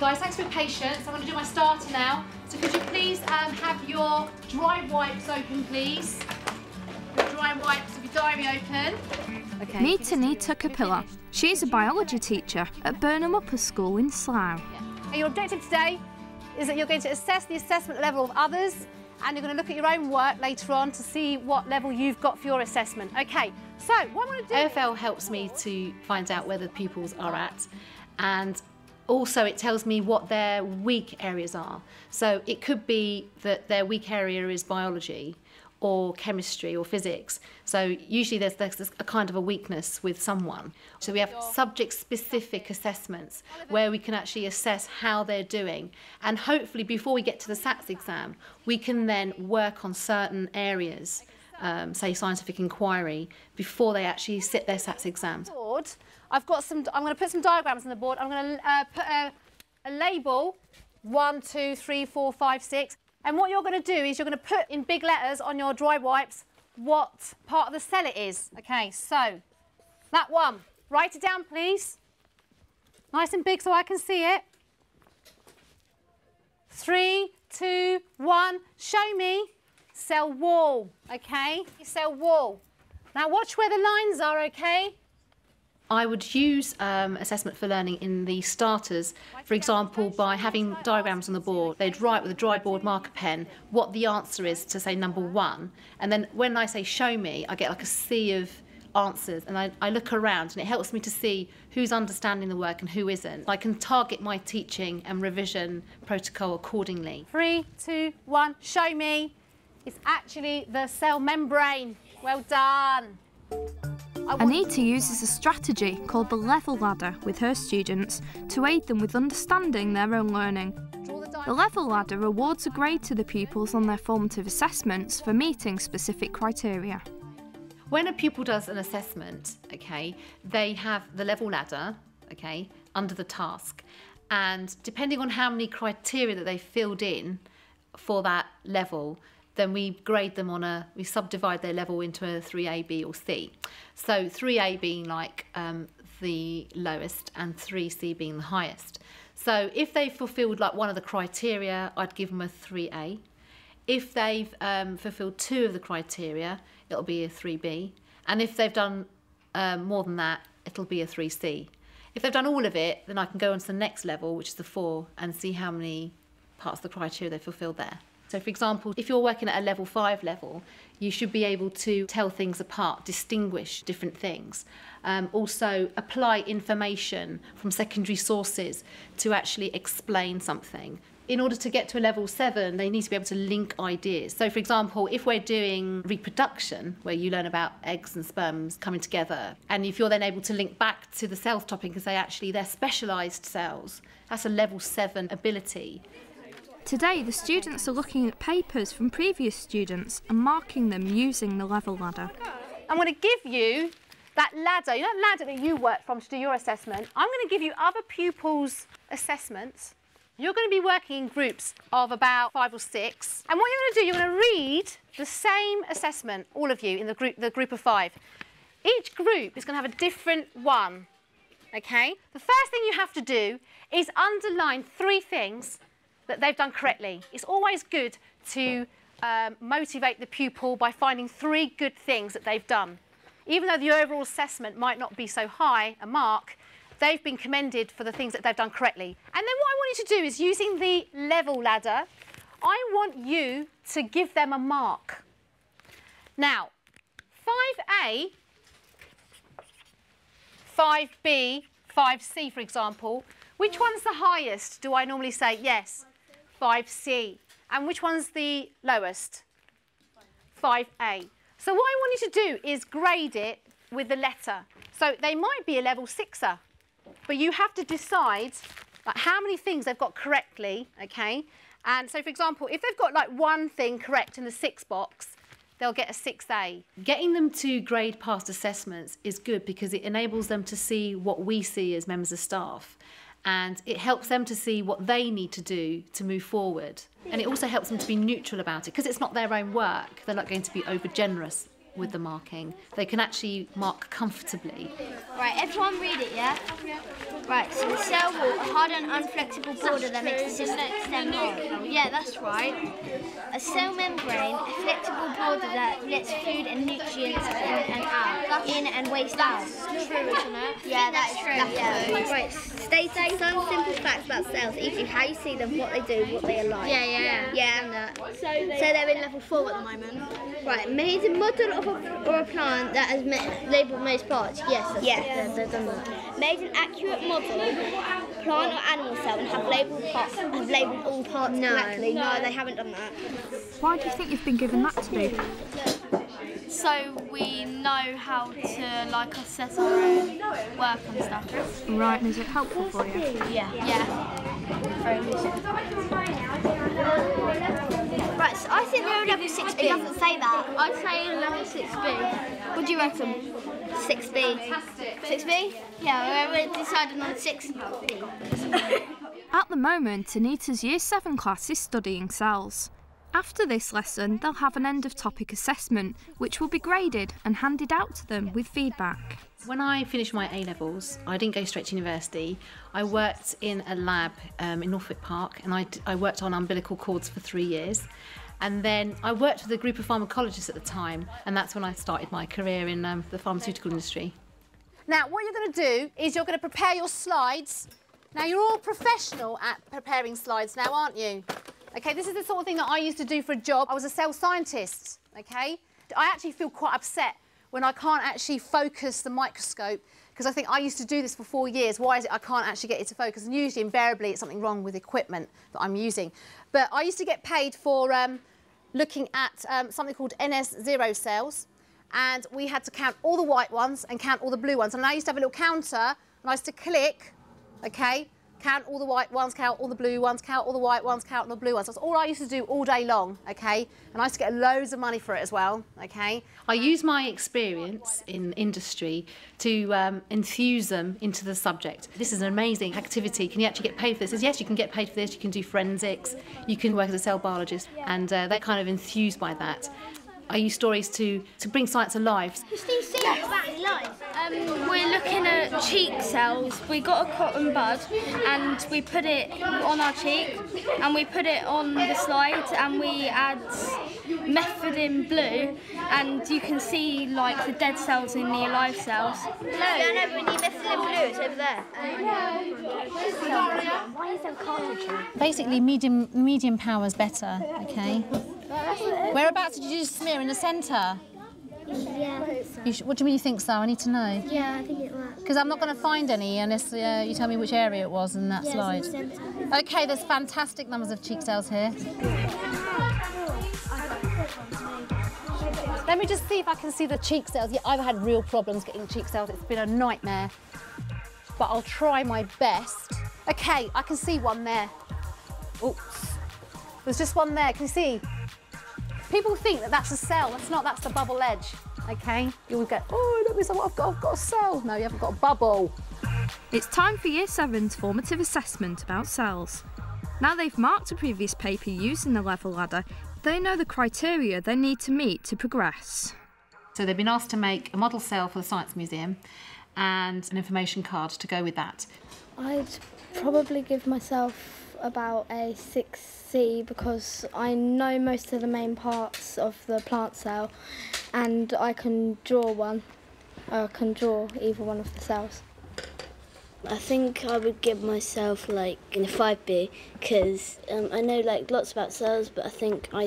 guys, thanks for your patience. I'm going to do my starter now. So could you please have your dry wipes open, please? Your dry wipes of your diary open. Okay. Meet Anita Capilla. She's a biology teacher at Burnham Upper School in Slough. Yeah. Your objective today is that you're going to assess the assessment level of others, and you're going to look at your own work later on to see what level you've got for your assessment. Okay, so what I'm going to do... AFL helps me to find out where the pupils are at, and also it tells me what their weak areas are. So it could be that their weak area is biology or chemistry or physics. So usually there's a kind of a weakness with someone. So we have subject-specific assessments where we can actually assess how they're doing. And hopefully before we get to the SATs exam, we can then work on certain areas, say scientific inquiry, before they actually sit their SATs exams. I'm going to put some diagrams on the board. I'm going to put a label, 1, 2, 3, 4, 5, 6. And what you're going to do is you're going to put in big letters on your dry wipes what part of the cell it is. Okay, so that one, write it down, please. Nice and big so I can see it. 3, 2, 1, show me. Cell wall, okay? Cell wall. Now watch where the lines are, okay? I would use assessment for learning in the starters, for example, by having diagrams on the board. They'd write with a dry board marker pen what the answer is to, say, number 1. And then when I say show me, I get like a sea of answers, and I look around, and it helps me to see who's understanding the work and who isn't. I can target my teaching and revision protocol accordingly. 3, 2, 1, show me. It's actually the cell membrane. Well done. Anita uses a strategy called the level ladder with her students to aid them with understanding their own learning. The level ladder awards a grade to the pupils on their formative assessments for meeting specific criteria. When a pupil does an assessment, okay, they have the level ladder, okay, under the task, and depending on how many criteria that they filled in for that level, then we grade them on we subdivide their level into a 3A, B or C. So 3A being like the lowest and 3C being the highest. So if they've fulfilled like one of the criteria, I'd give them a 3A. If they've fulfilled 2 of the criteria, it'll be a 3B. And if they've done more than that, it'll be a 3C. If they've done all of it, then I can go on to the next level, which is the 4, and see how many parts of the criteria they've fulfilled there. So, for example, if you're working at a level 5 level, you should be able to tell things apart, distinguish different things. Also, apply information from secondary sources to actually explain something. In order to get to a level 7, they need to be able to link ideas. So, for example, if we're doing reproduction, where you learn about eggs and sperms coming together, and if you're then able to link back to the cells topic and say, actually, they're specialised cells, that's a level 7 ability. Today, the students are looking at papers from previous students and marking them using the level ladder. I'm going to give you that ladder, you know that ladder that you worked from to do your assessment. I'm going to give you other pupils' assessments. You're going to be working in groups of about 5 or 6. And what you're going to do, you're going to read the same assessment, all of you, in the group of 5. Each group is going to have a different one, OK? The first thing you have to do is underline 3 things that they've done correctly. It's always good to motivate the pupil by finding 3 good things that they've done. Even though the overall assessment might not be so high a mark, they've been commended for the things that they've done correctly. And then what I want you to do is, using the level ladder, I want you to give them a mark. Now, 5A, 5B, 5C, for example, which one's the highest? Do I normally say yes? 5C. And which one's the lowest? 5A. So what I want you to do is grade it with the letter. So they might be a level 6er, but you have to decide like how many things they've got correctly, okay? And so, for example, if they've got like 1 thing correct in the 6 box, they'll get a 6A. Getting them to grade past assessments is good because it enables them to see what we see as members of staff. And it helps them to see what they need to do to move forward. And it also helps them to be neutral about it, because it's not their own work. They're not going to be over generous with the marking. They can actually mark comfortably. Right, everyone read it, yeah? Right, so the cell wall, a hard and unflexible border that makes the system extend hard. Yeah, that's right. A cell membrane, a flexible border that lets food and nutrients in and out, in and waste out. That's true, isn't it? Yeah, that's true. Yeah. Right, stating some simple facts about cells, e.g. how you see them, what they do, what they are like. Yeah. So they're in level 4 at the moment. Right, made a model of or a plant that has labelled most parts. Yes, they've done that. Made an accurate model, plant or animal cell, and have labelled all parts correctly. No, they haven't done that. Why do you think you've been given that to do? So we know how to like assess our own work and stuff. Right, and is it helpful for you? Yeah. Very useful. Right, so I think they're in level 6B. It doesn't say that. I'd say level 6B. What do you reckon? 6B. 6B? Yeah, we're deciding on 6B. At the moment, Anita's Year 7 class is studying cells. After this lesson, they'll have an end of topic assessment, which will be graded and handed out to them with feedback. When I finished my A-levels, I didn't go straight to university. I worked in a lab in Norfolk Park, and I worked on umbilical cords for 3 years. And then I worked with a group of pharmacologists at the time, and that's when I started my career in the pharmaceutical industry. Now, what you're going to do is you're going to prepare your slides. Now, you're all professional at preparing slides now, aren't you? OK, this is the sort of thing that I used to do for a job. I was a cell scientist, OK? I actually feel quite upset when I can't actually focus the microscope, because I think I used to do this for 4 years. Why is it I can't actually get it to focus? And usually, invariably, it's something wrong with the equipment that I'm using. But I used to get paid for looking at something called NS0 cells, and we had to count all the white ones and count all the blue ones. And I used to have a little counter, and I used to click, OK? Count all the white ones, count all the blue ones, count all the white ones, count all the blue ones. That's all I used to do all day long, OK? And I used to get loads of money for it as well, OK? I use my experience in industry to enthuse them into the subject. This is an amazing activity. Can you actually get paid for this? He says, yes, you can get paid for this. You can do forensics. You can work as a cell biologist. And they're kind of enthused by that. I use stories to bring science alive. We're looking at cheek cells. We got a cotton bud and we put it on our cheek and we put it on the slide and we add method in blue, and you can see like the dead cells in the alive cells. No, but we need method in blue. It's over there. Why is there a cartridge? Basically, medium power is better, OK? Whereabouts did you do smear? In the centre? Yeah, I think so. What do you mean you think so? I need to know. Yeah, I think it was. Because I'm not going to find any unless you tell me which area it was in that slide. OK, there's fantastic numbers of cheek cells here. Let me just see if I can see the cheek cells. Yeah, I've had real problems getting cheek cells. It's been a nightmare. But I'll try my best. OK, I can see one there. Oops. There's just one there. Can you see? People think that that's a cell. That's not. That's the bubble edge. OK? You will go, oh, look, I've got a cell. No, you haven't got a bubble. It's time for Year 7's formative assessment about cells. Now they've marked a previous paper using the level ladder, they know the criteria they need to meet to progress. So they've been asked to make a model cell for the Science Museum and an information card to go with that. I'd probably give myself about a 6C because I know most of the main parts of the plant cell and I can draw one. I can draw either one of the cells. I think I would give myself like in a 5B because I know like lots about cells, but I think I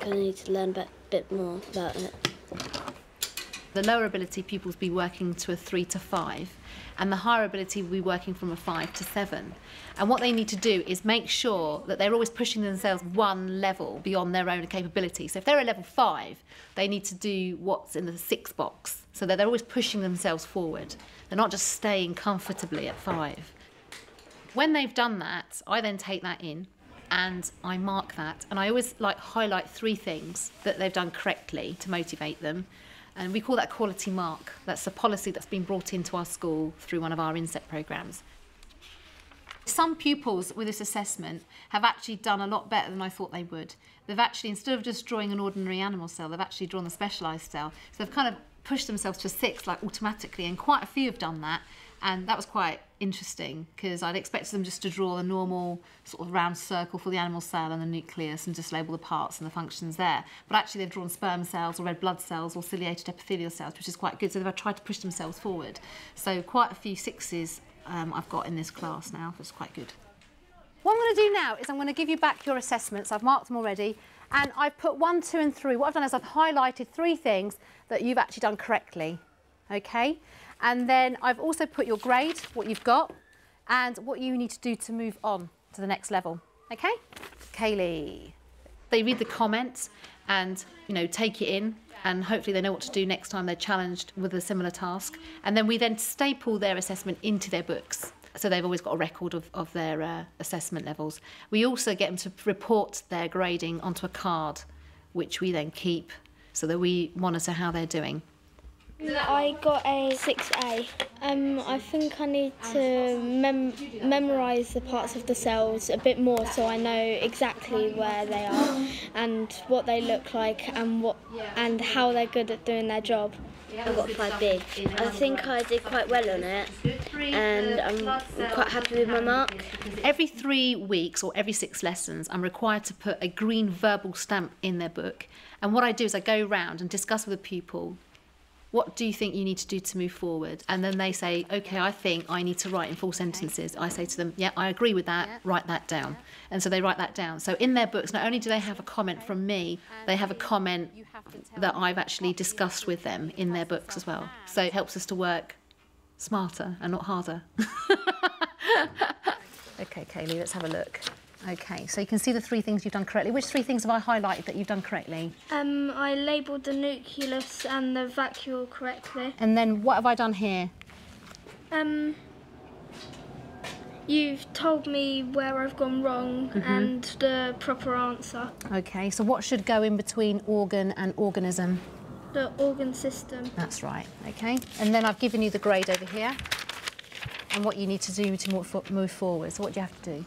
need to learn a bit more about it. The lower ability pupils be working to a 3 to 5, and the higher ability will be working from a 5 to 7. And what they need to do is make sure that they're always pushing themselves one level beyond their own capability. So if they're a level 5, they need to do what's in the 6 box, so that they're always pushing themselves forward. They're not just staying comfortably at 5. When they've done that, I then take that in and I mark that. And I always highlight 3 things that they've done correctly to motivate them. And we call that quality mark. That's a policy that's been brought into our school through one of our inset programmes. Some pupils with this assessment have actually done a lot better than I thought they would. They've actually, instead of just drawing an ordinary animal cell, they've actually drawn the specialised cell. So they've kind of pushed themselves to a 6 like automatically, and quite a few have done that. And that was quite interesting because I'd expected them just to draw a normal sort of round circle for the animal cell and the nucleus and just label the parts and the functions there. But actually they've drawn sperm cells or red blood cells or ciliated epithelial cells, which is quite good. So they've tried to push themselves forward. So quite a few 6s I've got in this class now, which is quite good. What I'm going to do now is I'm going to give you back your assessments. I've marked them already. And I've put 1, 2 and 3. What I've done is I've highlighted 3 things that you've actually done correctly. Okay? And then I've also put your grade, what you've got, and what you need to do to move on to the next level. Okay? Kaylee. They read the comments and, you know, take it in, and hopefully they know what to do next time they're challenged with a similar task. And then we then staple their assessment into their books. So they've always got a record of their assessment levels. We also get them to report their grading onto a card, which we then keep so that we monitor how they're doing. I got a 6A. I think I need to memorise the parts of the cells a bit more so I know exactly where they are and what they look like and how they're good at doing their job. I got 5B. I think I did quite well on it and I'm quite happy with my mark. Every 3 weeks or every 6 lessons, I'm required to put a green verbal stamp in their book. And what I do is I go round and discuss with the pupil, what do you think you need to do to move forward? And then they say, OK, I think I need to write in full sentences. I say to them, yeah, I agree with that, write that down. And so they write that down. So in their books, not only do they have a comment from me, they have a comment that I've actually discussed with them in their books as well. So it helps us to work smarter and not harder. OK, Kaylee, let's have a look. OK, so you can see the 3 things you've done correctly. Which 3 things have I highlighted that you've done correctly? I labelled the nucleus and the vacuole correctly. And then what have I done here? You've told me where I've gone wrong and the proper answer. OK, so what should go in between organ and organism? The organ system. That's right, OK. And then I've given you the grade over here and what you need to do to move forward. So what do you have to do?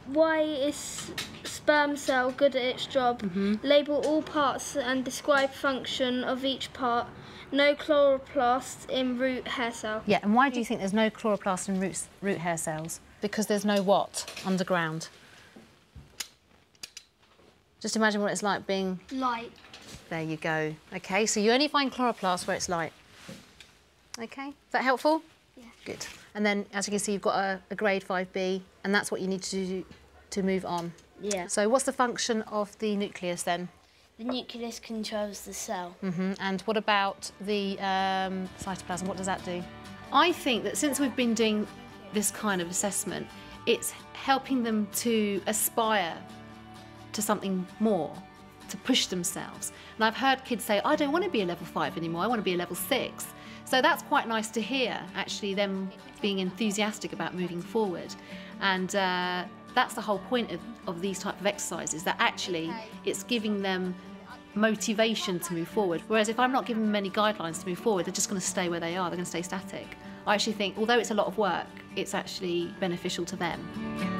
Why is sperm cell good at its job? Label all parts and describe function of each part. No chloroplast in root hair cell. Yeah, and why do you think there's no chloroplast in root hair cells? Because there's no what underground? Just imagine what it's like being... Light. There you go. OK, so you only find chloroplast where it's light. OK, is that helpful? Yeah. Good. And then, as you can see, you've got a grade 5B, and that's what you need to do to move on. Yeah. So what's the function of the nucleus then? The nucleus controls the cell. And what about the cytoplasm? What does that do? I think that since we've been doing this kind of assessment, it's helping them to aspire to something more, to push themselves. And I've heard kids say, I don't want to be a level 5 anymore, I want to be a level 6. So that's quite nice to hear, actually, them being enthusiastic about moving forward. And that's the whole point of these type of exercises, that actually it's giving them motivation to move forward. Whereas if I'm not giving them any guidelines to move forward, they're just going to stay where they are, they're going to stay static. I actually think, although it's a lot of work, it's actually beneficial to them.